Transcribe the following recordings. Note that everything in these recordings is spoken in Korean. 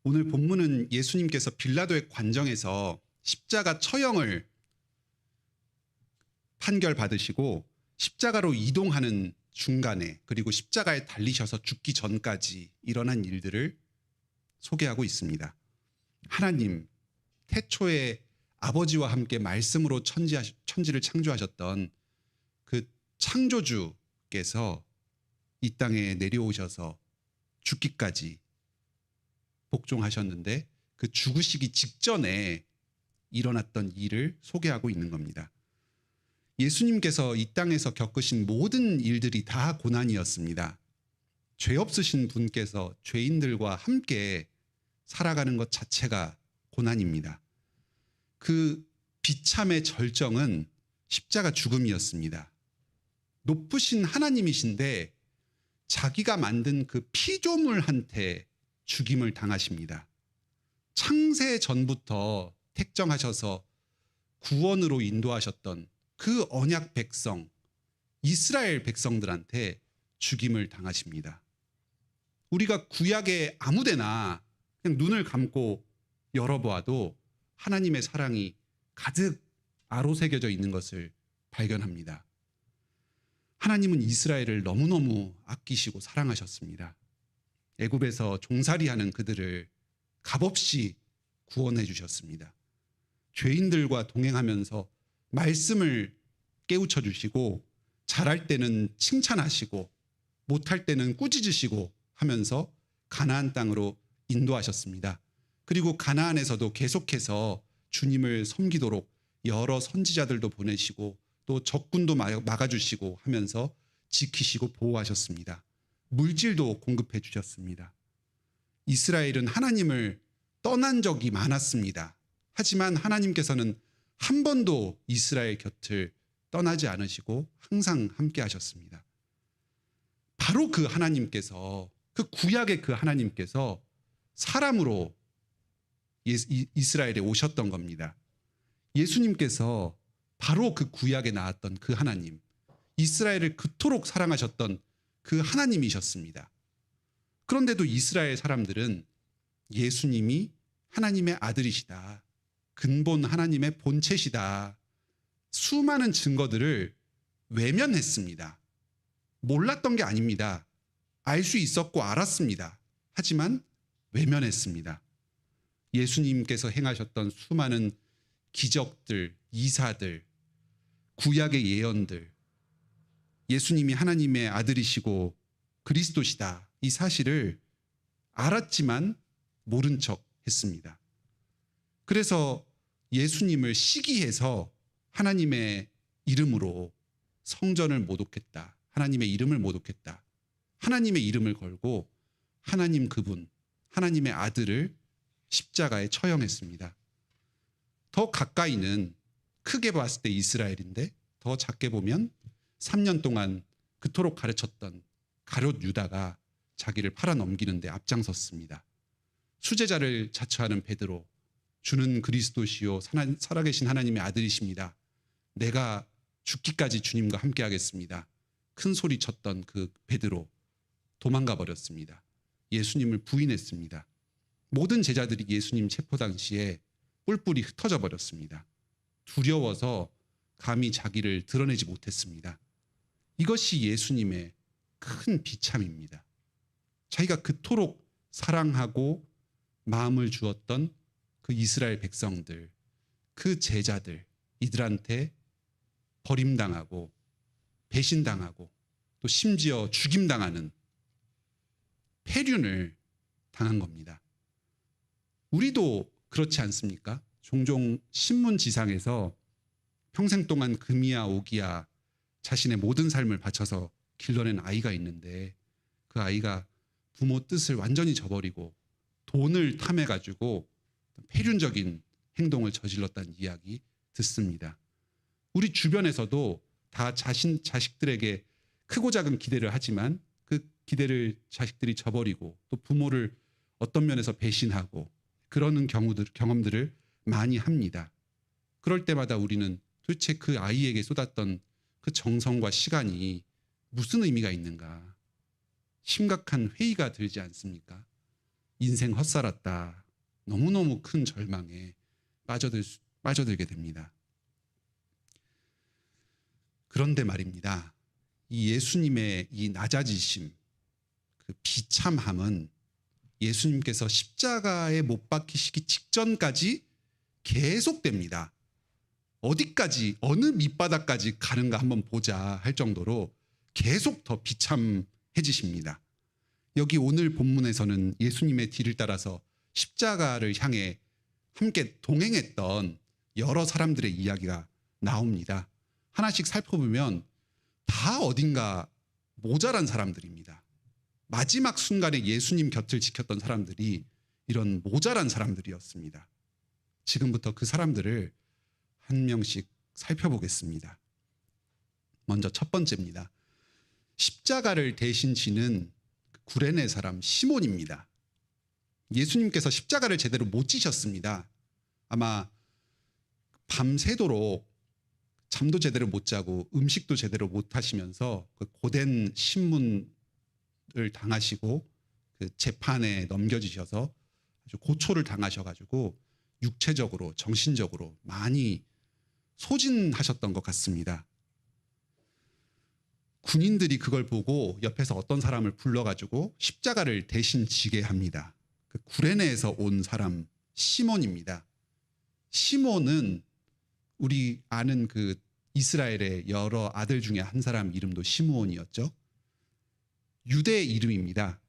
오늘 본문은 예수님께서 빌라도의 관정에서 십자가 처형을 판결받으시고 십자가로 이동하는 중간에, 그리고 십자가에 달리셔서 죽기 전까지 일어난 일들을 소개하고 있습니다. 하나님, 태초에 아버지와 함께 말씀으로 천지를 창조하셨던 그 창조주께서 이 땅에 내려오셔서 죽기까지 복종하셨는데, 그 죽으시기 직전에 일어났던 일을 소개하고 있는 겁니다. 예수님께서 이 땅에서 겪으신 모든 일들이 다 고난이었습니다. 죄 없으신 분께서 죄인들과 함께 살아가는 것 자체가 고난입니다. 그 비참의 절정은 십자가 죽음이었습니다. 높으신 하나님이신데 자기가 만든 그 피조물한테 죽임을 당하십니다. 창세 전부터 택정하셔서 구원으로 인도하셨던 그 언약 백성, 이스라엘 백성들한테 죽임을 당하십니다. 우리가 구약의 아무데나 그냥 눈을 감고 열어보아도 하나님의 사랑이 가득 아로새겨져 있는 것을 발견합니다. 하나님은 이스라엘을 너무너무 아끼시고 사랑하셨습니다. 애굽에서 종살이하는 그들을 값없이 구원해 주셨습니다. 죄인들과 동행하면서 말씀을 깨우쳐 주시고, 잘할 때는 칭찬하시고 못할 때는 꾸짖으시고 하면서 가나안 땅으로 인도하셨습니다. 그리고 가나안에서도 계속해서 주님을 섬기도록 여러 선지자들도 보내시고 또 적군도 막아주시고 하면서 지키시고 보호하셨습니다. 물질도 공급해 주셨습니다. 이스라엘은 하나님을 떠난 적이 많았습니다. 하지만 하나님께서는 한 번도 이스라엘 곁을 떠나지 않으시고 항상 함께 하셨습니다. 바로 그 하나님께서, 그 구약의 그 하나님께서 사람으로 이스라엘에 오셨던 겁니다. 예수님께서 바로 그 구약에 나왔던 그 하나님, 이스라엘을 그토록 사랑하셨던 그 하나님이셨습니다. 그런데도 이스라엘 사람들은 예수님이 하나님의 아들이시다, 근본 하나님의 본체시다, 수많은 증거들을 외면했습니다. 몰랐던 게 아닙니다. 알 수 있었고 알았습니다. 하지만 외면했습니다. 예수님께서 행하셨던 수많은 기적들, 이사들, 구약의 예언들, 예수님이 하나님의 아들이시고 그리스도시다, 이 사실을 알았지만 모른 척 했습니다. 그래서 예수님을 시기해서 하나님의 이름으로 성전을 모독했다, 하나님의 이름을 모독했다, 하나님의 이름을 걸고 하나님 그분, 하나님의 아들을 십자가에 처형했습니다. 더 가까이는 크게 봤을 때 이스라엘인데, 더 작게 보면 3년 동안 그토록 가르쳤던 가룟 유다가 자기를 팔아넘기는데 앞장섰습니다. 수제자를 자처하는 베드로, 주는 그리스도시요 살아계신 하나님의 아들이십니다, 내가 죽기까지 주님과 함께 하겠습니다, 큰 소리 쳤던 그 베드로 도망가 버렸습니다. 예수님을 부인했습니다. 모든 제자들이 예수님 체포 당시에 뿔뿔이 흩어져 버렸습니다. 두려워서 감히 자기를 드러내지 못했습니다. 이것이 예수님의 큰 비참입니다. 자기가 그토록 사랑하고 마음을 주었던 그 이스라엘 백성들, 그 제자들, 이들한테 버림당하고 배신당하고 또 심지어 죽임당하는 폐륜을 당한 겁니다. 우리도 그렇지 않습니까? 종종 신문지상에서 평생 동안 금이야 오기야 자신의 모든 삶을 바쳐서 길러낸 아이가 있는데, 그 아이가 부모 뜻을 완전히 저버리고 돈을 탐해가지고 폐륜적인 행동을 저질렀다는 이야기 듣습니다. 우리 주변에서도 다 자식들에게 크고 작은 기대를 하지만 그 기대를 자식들이 저버리고 또 부모를 어떤 면에서 배신하고 그러는 경험들을 많이 합니다. 그럴 때마다 우리는 도대체 그 아이에게 쏟았던 그 정성과 시간이 무슨 의미가 있는가, 심각한 회의가 들지 않습니까? 인생 헛살았다. 너무너무 큰 절망에 빠져들게 됩니다. 그런데 말입니다. 이 예수님의 이 낮아지심, 그 비참함은 예수님께서 십자가에 못 박히시기 직전까지 계속됩니다. 어디까지, 어느 밑바닥까지 가는가 한번 보자 할 정도로 계속 더 비참해지십니다. 여기 오늘 본문에서는 예수님의 뒤를 따라서 십자가를 향해 함께 동행했던 여러 사람들의 이야기가 나옵니다. 하나씩 살펴보면 다 어딘가 모자란 사람들입니다. 마지막 순간에 예수님 곁을 지켰던 사람들이 이런 모자란 사람들이었습니다. 지금부터 그 사람들을 한 명씩 살펴보겠습니다. 먼저 첫 번째입니다. 십자가를 대신 지는 구레네 사람 시몬입니다. 예수님께서 십자가를 제대로 못 지셨습니다. 아마 밤새도록 잠도 제대로 못 자고 음식도 제대로 못 하시면서 그 고된 신문을 당하시고 그 재판에 넘겨지셔서 아주 고초를 당하셔가지고 육체적으로 정신적으로 많이 소진하셨던 것 같습니다. 군인들이 그걸 보고 옆에서 어떤 사람을 불러가지고 십자가를 대신 지게 합니다. 그 구레네에서 온 사람 시몬입니다. 시몬은 우리 아는 그 이스라엘의 여러 아들 중에 한 사람 이름도 시므온이었죠. 유대 이름입니다.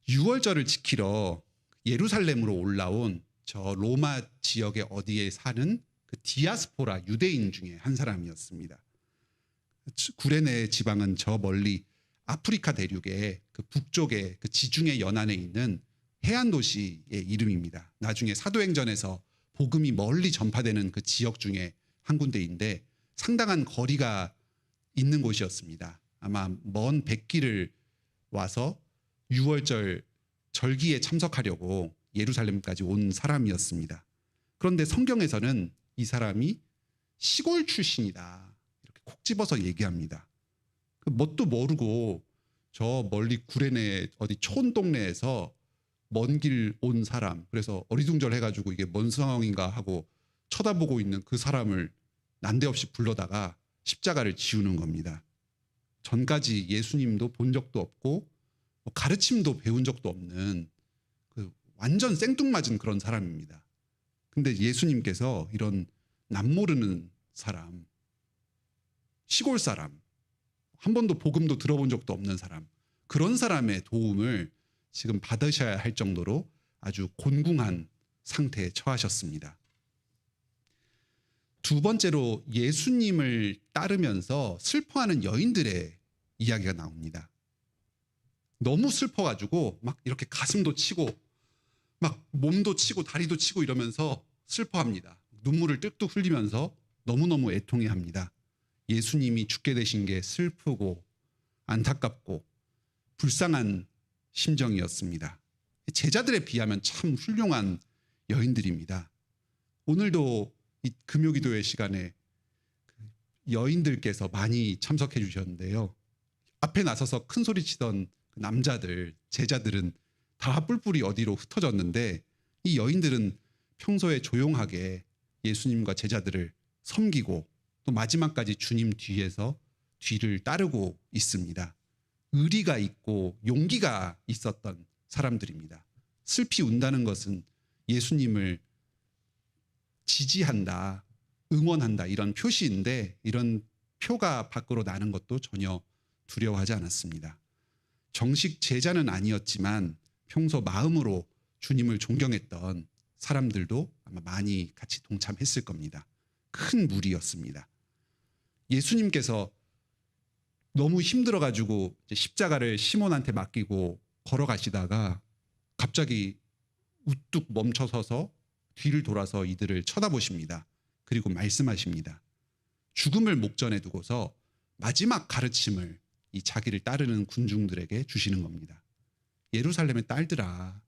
유월절을 지키러 예루살렘으로 올라온 저 로마 지역의 어디에 사는 그 디아스포라 유대인 중에 한 사람이었습니다. 구레네 지방은 저 멀리 아프리카 대륙의 그 북쪽의 그 지중해 연안에 있는 해안 도시의 이름입니다. 나중에 사도행전에서 복음이 멀리 전파되는 그 지역 중에 한 군데인데 상당한 거리가 있는 곳이었습니다. 아마 먼 백길을 와서 유월절 절기에 참석하려고 예루살렘까지 온 사람이었습니다. 그런데 성경에서는 이 사람이 시골 출신이다 이렇게 콕 집어서 얘기합니다. 뭣도 모르고 저 멀리 구레네 어디 촌 동네에서 먼 길 온 사람, 그래서 어리둥절해가지고 이게 뭔 상황인가 하고 쳐다보고 있는 그 사람을 난데없이 불러다가 십자가를 지우는 겁니다. 전까지 예수님도 본 적도 없고 가르침도 배운 적도 없는 그 완전 생뚱맞은 그런 사람입니다. 근데 예수님께서 이런 남모르는 사람, 시골 사람, 한 번도 복음도 들어본 적도 없는 사람, 그런 사람의 도움을 지금 받으셔야 할 정도로 아주 곤궁한 상태에 처하셨습니다. 두 번째로 예수님을 따르면서 슬퍼하는 여인들의 이야기가 나옵니다. 너무 슬퍼가지고 막 이렇게 가슴도 치고 막 몸도 치고 다리도 치고 이러면서 슬퍼합니다. 눈물을 뚝뚝 흘리면서 너무너무 애통해합니다. 예수님이 죽게 되신 게 슬프고 안타깝고 불쌍한 심정이었습니다. 제자들에 비하면 참 훌륭한 여인들입니다. 오늘도 이 금요기도회 시간에 여인들께서 많이 참석해 주셨는데요. 앞에 나서서 큰 소리 치던 남자들, 제자들은 다 뿔뿔이 어디로 흩어졌는데 이 여인들은 평소에 조용하게 예수님과 제자들을 섬기고 또 마지막까지 주님 뒤에서 뒤를 따르고 있습니다. 의리가 있고 용기가 있었던 사람들입니다. 슬피 운다는 것은 예수님을 지지한다, 응원한다 이런 표시인데 이런 표가 밖으로 나는 것도 전혀 두려워하지 않았습니다. 정식 제자는 아니었지만 평소 마음으로 주님을 존경했던 사람들도 아마 많이 같이 동참했을 겁니다. 큰 무리였습니다. 예수님께서 너무 힘들어가지고 십자가를 시몬한테 맡기고 걸어가시다가 갑자기 우뚝 멈춰서서 뒤를 돌아서 이들을 쳐다보십니다. 그리고 말씀하십니다. 죽음을 목전에 두고서 마지막 가르침을 이 자기를 따르는 군중들에게 주시는 겁니다. 예루살렘의 딸들아,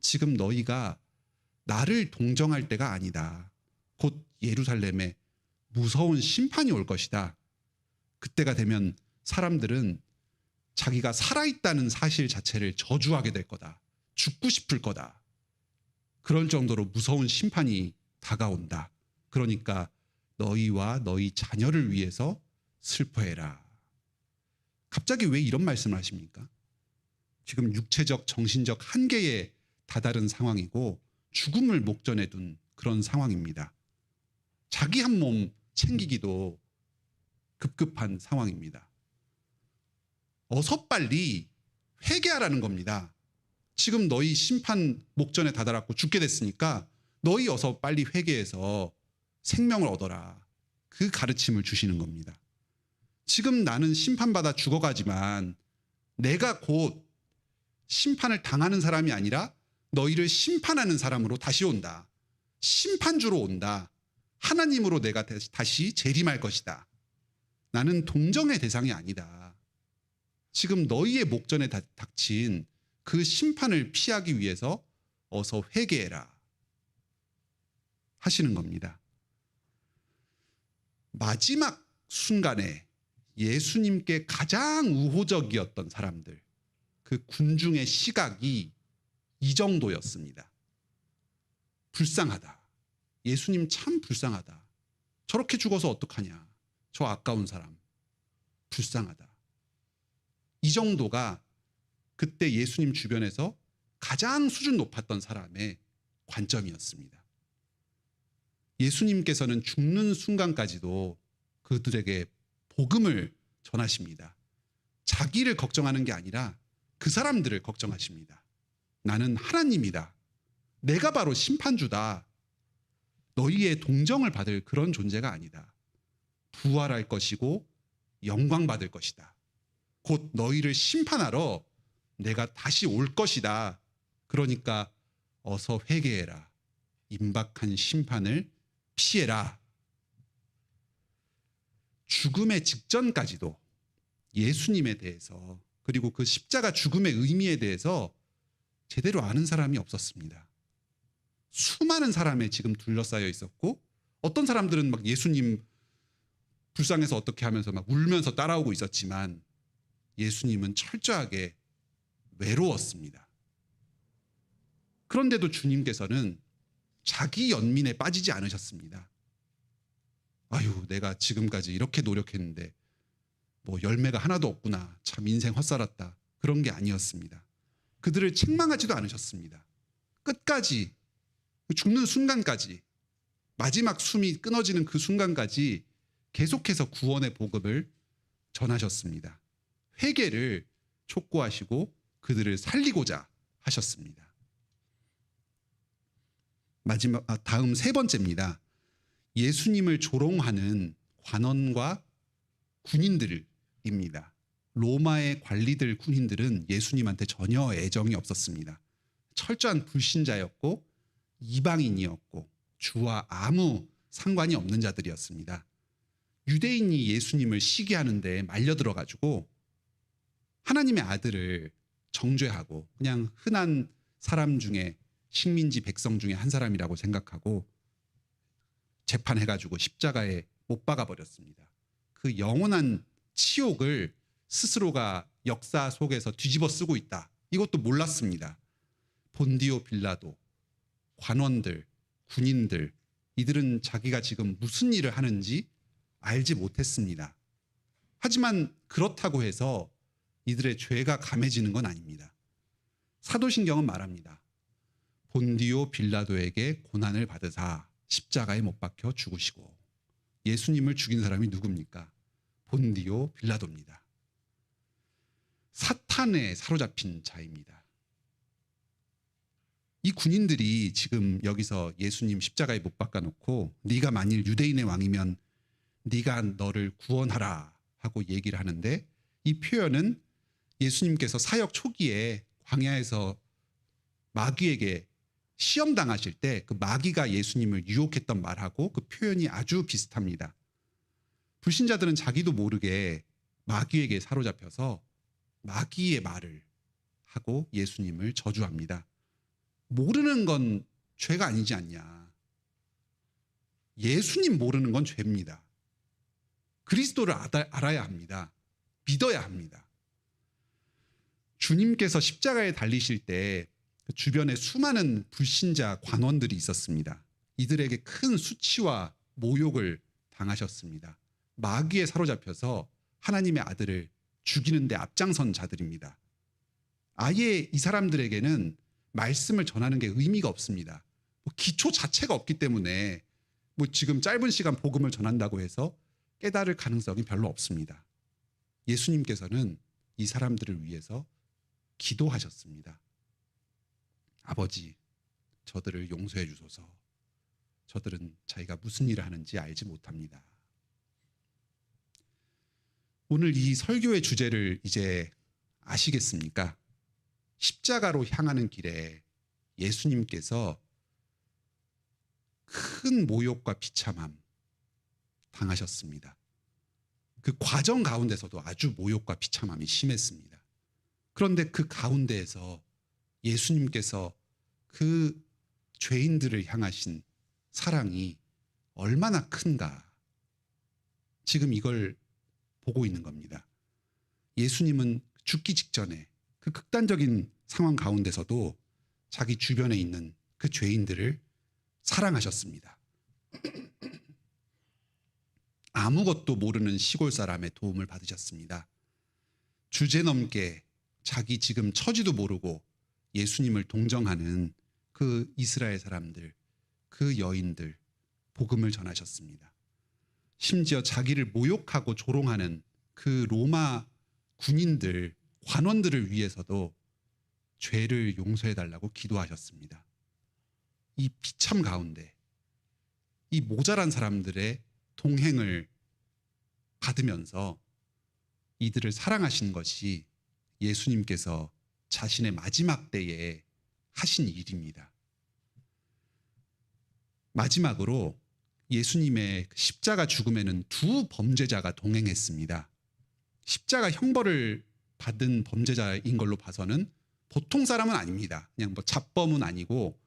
지금 너희가 나를 동정할 때가 아니다. 곧 예루살렘에 무서운 심판이 올 것이다. 그때가 되면 사람들은 자기가 살아있다는 사실 자체를 저주하게 될 거다. 죽고 싶을 거다. 그럴 정도로 무서운 심판이 다가온다. 그러니까 너희와 너희 자녀를 위해서 슬퍼해라. 갑자기 왜 이런 말씀을 하십니까? 지금 육체적, 정신적 한계에 다다른 상황이고 죽음을 목전에 둔 그런 상황입니다. 자기 한 몸 챙기기도 급급한 상황입니다. 어서 빨리 회개하라는 겁니다. 지금 너희 심판 목전에 다다랐고 죽게 됐으니까 너희 어서 빨리 회개해서 생명을 얻어라. 그 가르침을 주시는 겁니다. 지금 나는 심판받아 죽어가지만 내가 곧 심판을 당하는 사람이 아니라 너희를 심판하는 사람으로 다시 온다. 심판주로 온다. 하나님으로 내가 다시 재림할 것이다. 나는 동정의 대상이 아니다. 지금 너희의 목전에 닥친 그 심판을 피하기 위해서 어서 회개해라 하시는 겁니다. 마지막 순간에 예수님께 가장 우호적이었던 사람들, 그 군중의 시각이 이 정도였습니다. 불쌍하다. 예수님 참 불쌍하다. 저렇게 죽어서 어떡하냐. 저 아까운 사람. 불쌍하다. 이 정도가 그때 예수님 주변에서 가장 수준 높았던 사람의 관점이었습니다. 예수님께서는 죽는 순간까지도 그들에게 복음을 전하십니다. 자기를 걱정하는 게 아니라 그 사람들을 걱정하십니다. 나는 하나님이다. 내가 바로 심판주다. 너희의 동정을 받을 그런 존재가 아니다. 부활할 것이고 영광 받을 것이다. 곧 너희를 심판하러 내가 다시 올 것이다. 그러니까 어서 회개해라. 임박한 심판을 피해라. 죽음의 직전까지도 예수님에 대해서 그리고 그 십자가 죽음의 의미에 대해서 제대로 아는 사람이 없었습니다. 수많은 사람에 지금 둘러싸여 있었고 어떤 사람들은 막 예수님 불쌍해서 어떻게 하면서 막 울면서 따라오고 있었지만 예수님은 철저하게 외로웠습니다. 그런데도 주님께서는 자기 연민에 빠지지 않으셨습니다. 아유, 내가 지금까지 이렇게 노력했는데 뭐 열매가 하나도 없구나. 참 인생 헛살았다. 그런 게 아니었습니다. 그들을 책망하지도 않으셨습니다. 끝까지 죽는 순간까지 마지막 숨이 끊어지는 그 순간까지 계속해서 구원의 복음을 전하셨습니다. 회개를 촉구하시고 그들을 살리고자 하셨습니다. 다음 세 번째입니다. 예수님을 조롱하는 관원과 군인들입니다. 로마의 관리들 군인들은 예수님한테 전혀 애정이 없었습니다. 철저한 불신자였고 이방인이었고 주와 아무 상관이 없는 자들이었습니다. 유대인이 예수님을 시기하는데 말려들어가지고 하나님의 아들을 정죄하고 그냥 흔한 사람 중에 식민지 백성 중에 한 사람이라고 생각하고 재판해가지고 십자가에 못 박아버렸습니다. 그 영원한 치욕을 스스로가 역사 속에서 뒤집어 쓰고 있다. 이것도 몰랐습니다. 본디오 빌라도, 관원들, 군인들 이들은 자기가 지금 무슨 일을 하는지 알지 못했습니다. 하지만 그렇다고 해서 이들의 죄가 감해지는 건 아닙니다. 사도신경은 말합니다. 본디오 빌라도에게 고난을 받으사 십자가에 못 박혀 죽으시고 예수님을 죽인 사람이 누굽니까? 본디오 빌라도입니다. 사탄에 사로잡힌 자입니다. 이 군인들이 지금 여기서 예수님 십자가에 못 박아놓고 네가 만일 유대인의 왕이면 네가 너를 구원하라 하고 얘기를 하는데 이 표현은 예수님께서 사역 초기에 광야에서 마귀에게 시험당하실 때 그 마귀가 예수님을 유혹했던 말하고 그 표현이 아주 비슷합니다. 불신자들은 자기도 모르게 마귀에게 사로잡혀서 마귀의 말을 하고 예수님을 저주합니다. 모르는 건 죄가 아니지 않냐. 예수님 모르는 건 죄입니다. 그리스도를 알아야 합니다. 믿어야 합니다. 주님께서 십자가에 달리실 때 주변에 수많은 불신자 관원들이 있었습니다. 이들에게 큰 수치와 모욕을 당하셨습니다. 마귀에 사로잡혀서 하나님의 아들을 죽이는 데 앞장선 자들입니다. 아예 이 사람들에게는 말씀을 전하는 게 의미가 없습니다. 기초 자체가 없기 때문에 지금 짧은 시간 복음을 전한다고 해서 깨달을 가능성이 별로 없습니다. 예수님께서는 이 사람들을 위해서 기도하셨습니다. 아버지, 저들을 용서해 주소서. 저들은 자기가 무슨 일을 하는지 알지 못합니다. 오늘 이 설교의 주제를 이제 아시겠습니까? 십자가로 향하는 길에 예수님께서 큰 모욕과 비참함 당하셨습니다. 그 과정 가운데서도 아주 모욕과 비참함이 심했습니다. 그런데 그 가운데에서 예수님께서 그 죄인들을 향하신 사랑이 얼마나 큰가, 지금 이걸 보고 있는 겁니다. 예수님은 죽기 직전에 그 극단적인 상황 가운데서도 자기 주변에 있는 그 죄인들을 사랑하셨습니다. 아무것도 모르는 시골 사람의 도움을 받으셨습니다. 주제넘게 자기 지금 처지도 모르고 예수님을 동정하는 그 이스라엘 사람들, 그 여인들 복음을 전하셨습니다. 심지어 자기를 모욕하고 조롱하는 그 로마 군인들, 관원들을 위해서도 죄를 용서해달라고 기도하셨습니다. 이 비참 가운데 이 모자란 사람들의 동행을 받으면서 이들을 사랑하신 것이 예수님께서 자신의 마지막 때에 하신 일입니다. 마지막으로 예수님의 십자가 죽음에는 두 범죄자가 동행했습니다. 십자가 형벌을 받은 범죄자인 걸로 봐서는 보통 사람은 아닙니다. 그냥 잡범은 아니고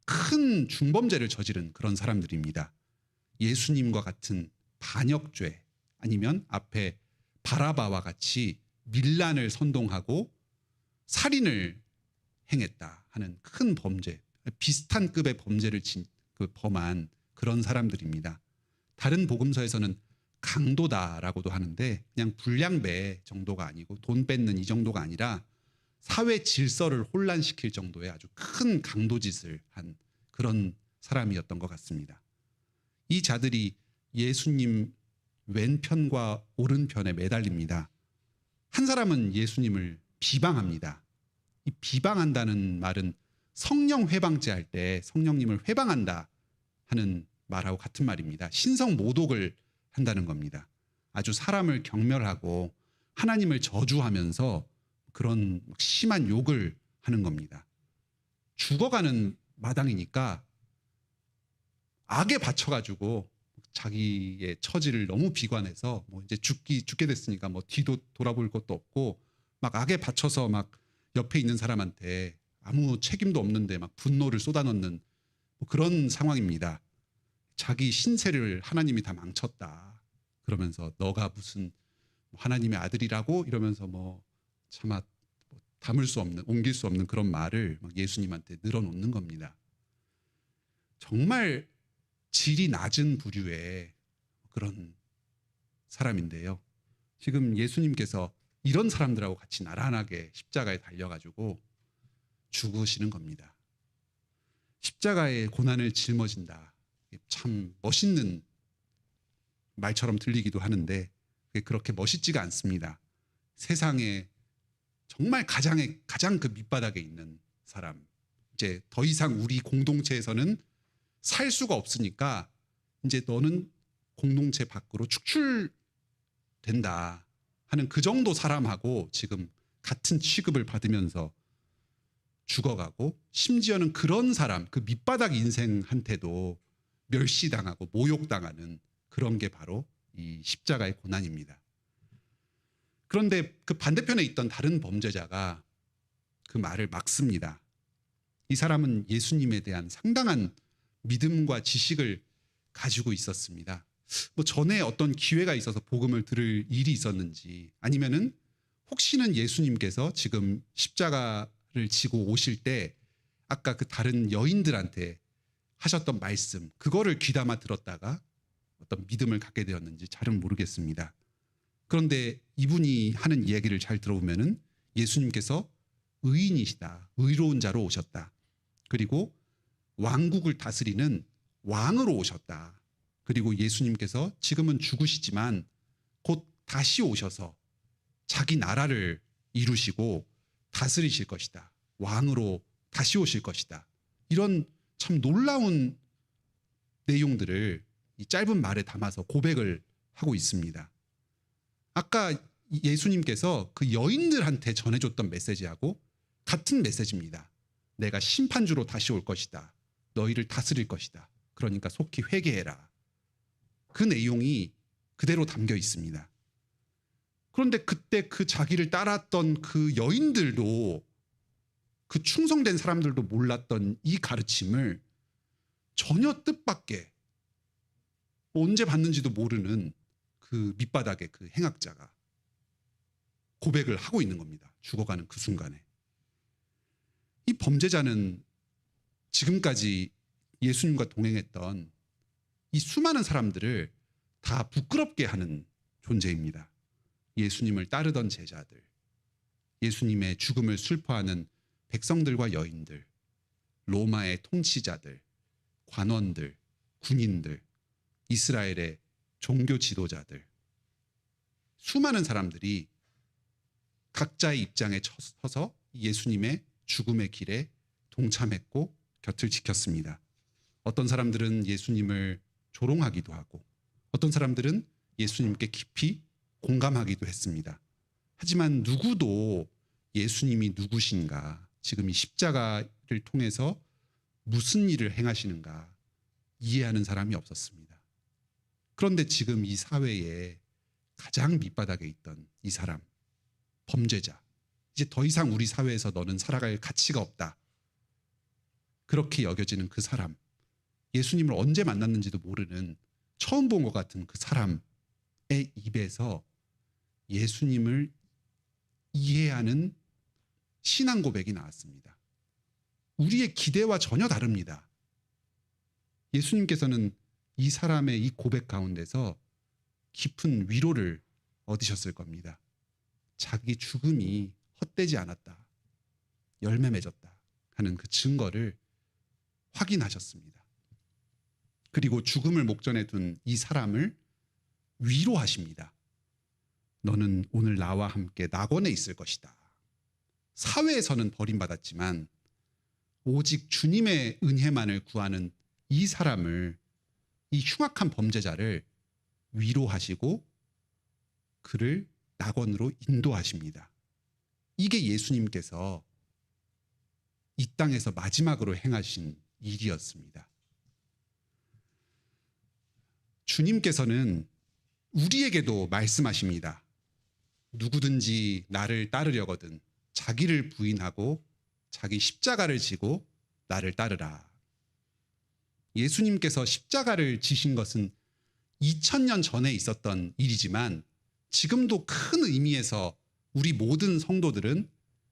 큰 중범죄를 저지른 그런 사람들입니다. 예수님과 같은 반역죄, 아니면 앞에 바라바와 같이 밀란을 선동하고 살인을 행했다 하는 큰 범죄, 비슷한 급의 범죄를 범한 그런 사람들입니다. 다른 복음서에서는 강도다라고도 하는데, 그냥 불량배 정도가 아니고 돈 뺏는 이 정도가 아니라 사회 질서를 혼란시킬 정도의 아주 큰 강도짓을 한 그런 사람이었던 것 같습니다. 이 자들이 예수님 왼편과 오른편에 매달립니다. 한 사람은 예수님을 비방합니다. 이 비방한다는 말은 성령 회방죄 할 때 성령님을 회방한다 하는 말하고 같은 말입니다. 신성 모독을 한다는 겁니다. 아주 사람을 경멸하고 하나님을 저주하면서 그런 심한 욕을 하는 겁니다. 죽어가는 마당이니까 악에 받쳐가지고 자기의 처지를 너무 비관해서 이제 죽게 됐으니까 뒤도 돌아볼 것도 없고 막 악에 받쳐서 막 옆에 있는 사람한테 아무 책임도 없는데 막 분노를 쏟아넣는 그런 상황입니다. 자기 신세를 하나님이 다 망쳤다 그러면서 너가 무슨 하나님의 아들이라고 이러면서 차마 담을 수 없는, 옮길 수 없는 그런 말을 막 예수님한테 늘어놓는 겁니다. 정말 질이 낮은 부류의 그런 사람인데요. 지금 예수님께서 이런 사람들하고 같이 나란하게 십자가에 달려가지고 죽으시는 겁니다. 십자가의 고난을 짊어진다. 참 멋있는 말처럼 들리기도 하는데 그게 그렇게 멋있지가 않습니다. 세상에 정말 가장 그 밑바닥에 있는 사람, 이제 더 이상 우리 공동체에서는 살 수가 없으니까 이제 너는 공동체 밖으로 축출된다 하는 그 정도 사람하고 지금 같은 취급을 받으면서 죽어가고, 심지어는 그런 사람, 그 밑바닥 인생한테도 멸시당하고 모욕당하는 그런 게 바로 이 십자가의 고난입니다. 그런데 그 반대편에 있던 다른 범죄자가 그 말을 막습니다. 이 사람은 예수님에 대한 상당한 믿음과 지식을 가지고 있었습니다. 전에 어떤 기회가 있어서 복음을 들을 일이 있었는지, 아니면은 혹시는 예수님께서 지금 십자가를 지고 오실 때 아까 그 다른 여인들한테 하셨던 말씀, 그거를 귀담아 들었다가 어떤 믿음을 갖게 되었는지 잘은 모르겠습니다. 그런데 이분이 하는 이야기를 잘 들어보면은 예수님께서 의인이시다, 의로운 자로 오셨다. 그리고 왕국을 다스리는 왕으로 오셨다. 그리고 예수님께서 지금은 죽으시지만 곧 다시 오셔서 자기 나라를 이루시고 다스리실 것이다. 왕으로 다시 오실 것이다. 이런 참 놀라운 내용들을 이 짧은 말에 담아서 고백을 하고 있습니다. 아까 예수님께서 그 여인들한테 전해줬던 메시지하고 같은 메시지입니다. 내가 심판주로 다시 올 것이다. 너희를 다스릴 것이다. 그러니까 속히 회개해라. 그 내용이 그대로 담겨 있습니다. 그런데 그때 그 자기를 따랐던 그 여인들도, 그 충성된 사람들도 몰랐던 이 가르침을 전혀 뜻밖의, 언제 봤는지도 모르는 그 밑바닥의 그 행악자가 고백을 하고 있는 겁니다. 죽어가는 그 순간에. 이 범죄자는 지금까지 예수님과 동행했던 이 수많은 사람들을 다 부끄럽게 하는 존재입니다. 예수님을 따르던 제자들, 예수님의 죽음을 슬퍼하는 백성들과 여인들, 로마의 통치자들, 관원들, 군인들, 이스라엘의 종교 지도자들, 수많은 사람들이 각자의 입장에 서서 예수님의 죽음의 길에 동참했고 곁을 지켰습니다. 어떤 사람들은 예수님을 조롱하기도 하고, 어떤 사람들은 예수님께 깊이 공감하기도 했습니다. 하지만 누구도 예수님이 누구신가, 지금 이 십자가를 통해서 무슨 일을 행하시는가 이해하는 사람이 없었습니다. 그런데 지금 이 사회에 가장 밑바닥에 있던 이 사람, 범죄자, 이제 더 이상 우리 사회에서 너는 살아갈 가치가 없다, 그렇게 여겨지는 그 사람, 예수님을 언제 만났는지도 모르는 처음 본 것 같은 그 사람의 입에서 예수님을 이해하는 신앙 고백이 나왔습니다. 우리의 기대와 전혀 다릅니다. 예수님께서는 이 사람의 이 고백 가운데서 깊은 위로를 얻으셨을 겁니다. 자기 죽음이 헛되지 않았다, 열매 맺었다 하는 그 증거를 확인하셨습니다. 그리고 죽음을 목전에 둔 이 사람을 위로하십니다. 너는 오늘 나와 함께 낙원에 있을 것이다. 사회에서는 버림받았지만 오직 주님의 은혜만을 구하는 이 사람을, 이 흉악한 범죄자를 위로하시고 그를 낙원으로 인도하십니다. 이게 예수님께서 이 땅에서 마지막으로 행하신 일이었습니다. 주님께서는 우리에게도 말씀하십니다. 누구든지 나를 따르려거든 자기를 부인하고 자기 십자가를 지고 나를 따르라. 예수님께서 십자가를 지신 것은 2000년 전에 있었던 일이지만 지금도 큰 의미에서 우리 모든 성도들은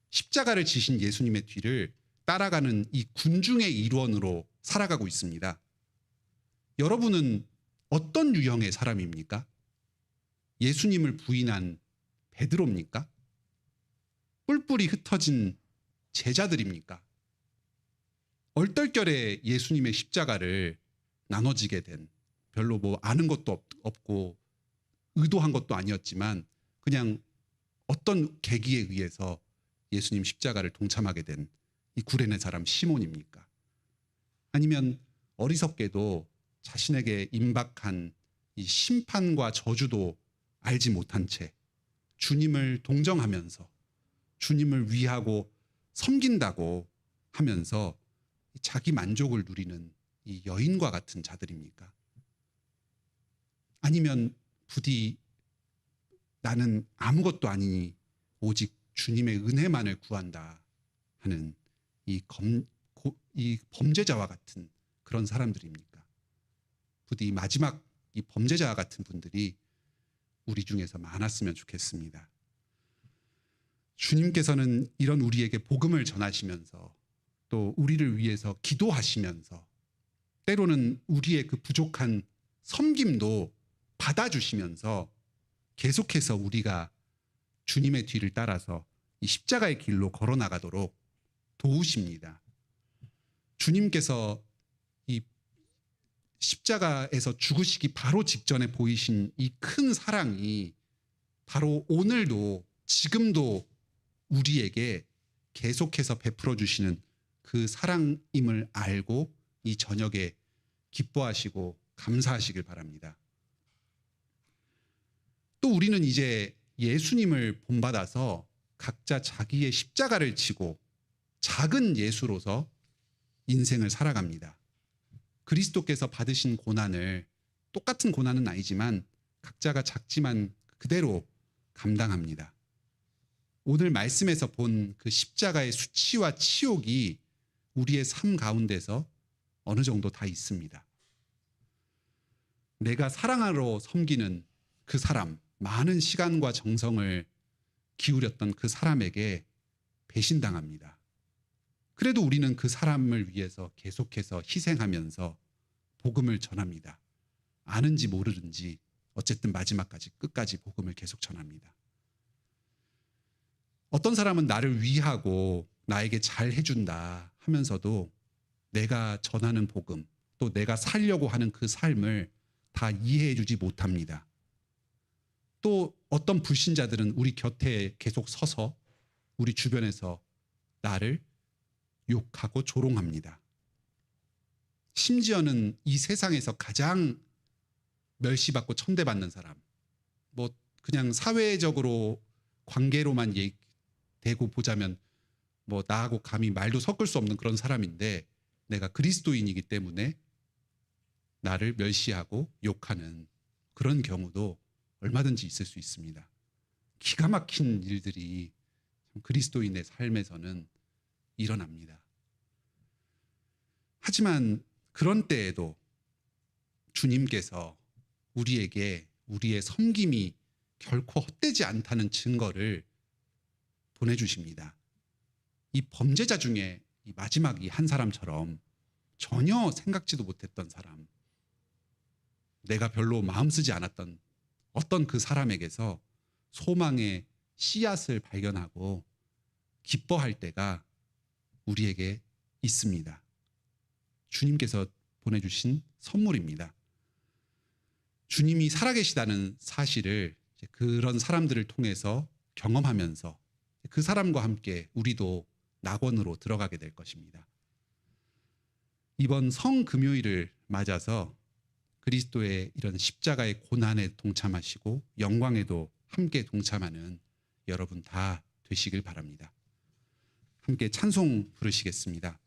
십자가를 지신 예수님의 뒤를 따라가는 이 군중의 일원으로 살아가고 있습니다. 여러분은 어떤 유형의 사람입니까? 예수님을 부인한 베드로입니까? 뿔뿔이 흩어진 제자들입니까? 얼떨결에 예수님의 십자가를 나눠지게 된, 별로 뭐 아는 것도 없고 의도한 것도 아니었지만 그냥 어떤 계기에 의해서 예수님 십자가를 동참하게 된 이 구레네 사람 시몬입니까? 아니면 어리석게도 자신에게 임박한 이 심판과 저주도 알지 못한 채 주님을 동정하면서 주님을 위하고 섬긴다고 하면서 자기 만족을 누리는 이 여인과 같은 자들입니까? 아니면 부디 나는 아무것도 아니니 오직 주님의 은혜만을 구한다 하는 이 범죄자와 같은 그런 사람들입니까? 부디 마지막 이 범죄자와 같은 분들이 우리 중에서 많았으면 좋겠습니다. 주님께서는 이런 우리에게 복음을 전하시면서 또 우리를 위해서 기도하시면서 때로는 우리의 그 부족한 섬김도 받아주시면서 계속해서 우리가 주님의 뒤를 따라서 이 십자가의 길로 걸어나가도록 도우십니다. 주님께서 이 십자가에서 죽으시기 바로 직전에 보이신 이 큰 사랑이 바로 오늘도 지금도 우리에게 계속해서 베풀어 주시는 그 사랑임을 알고 이 저녁에 기뻐하시고 감사하시길 바랍니다. 또 우리는 이제 예수님을 본받아서 각자 자기의 십자가를 지고 작은 예수로서 인생을 살아갑니다. 그리스도께서 받으신 고난을 똑같은 고난은 아니지만 각자가 작지만 그대로 감당합니다. 오늘 말씀에서 본 그 십자가의 수치와 치욕이 우리의 삶 가운데서 어느 정도 다 있습니다. 내가 사랑하러 섬기는 그 사람, 많은 시간과 정성을 기울였던 그 사람에게 배신당합니다. 그래도 우리는 그 사람을 위해서 계속해서 희생하면서 복음을 전합니다. 아는지 모르는지 어쨌든 마지막까지 끝까지 복음을 계속 전합니다. 어떤 사람은 나를 위하고 나에게 잘 해준다 하면서도 내가 전하는 복음, 또 내가 살려고 하는 그 삶을 다 이해해 주지 못합니다. 또 어떤 불신자들은 우리 곁에 계속 서서 우리 주변에서 나를 욕하고 조롱합니다. 심지어는 이 세상에서 가장 멸시받고 천대받는 사람, 뭐 그냥 사회적으로 관계로만 대고 보자면 뭐 나하고 감히 말도 섞을 수 없는 그런 사람인데 내가 그리스도인이기 때문에 나를 멸시하고 욕하는 그런 경우도 얼마든지 있을 수 있습니다. 기가 막힌 일들이 그리스도인의 삶에서는 일어납니다. 하지만 그런 때에도 주님께서 우리에게 우리의 섬김이 결코 헛되지 않다는 증거를 보내주십니다. 이 범죄자 중에 이 마지막 이 한 사람처럼 전혀 생각지도 못했던 사람, 내가 별로 마음 쓰지 않았던 어떤 그 사람에게서 소망의 씨앗을 발견하고 기뻐할 때가 우리에게 있습니다. 주님께서 보내주신 선물입니다. 주님이 살아계시다는 사실을 그런 사람들을 통해서 경험하면서 그 사람과 함께 우리도 낙원으로 들어가게 될 것입니다. 이번 성금요일을 맞아서 그리스도의 이런 십자가의 고난에 동참하시고 영광에도 함께 동참하는 여러분 다 되시길 바랍니다. 함께 찬송 부르시겠습니다.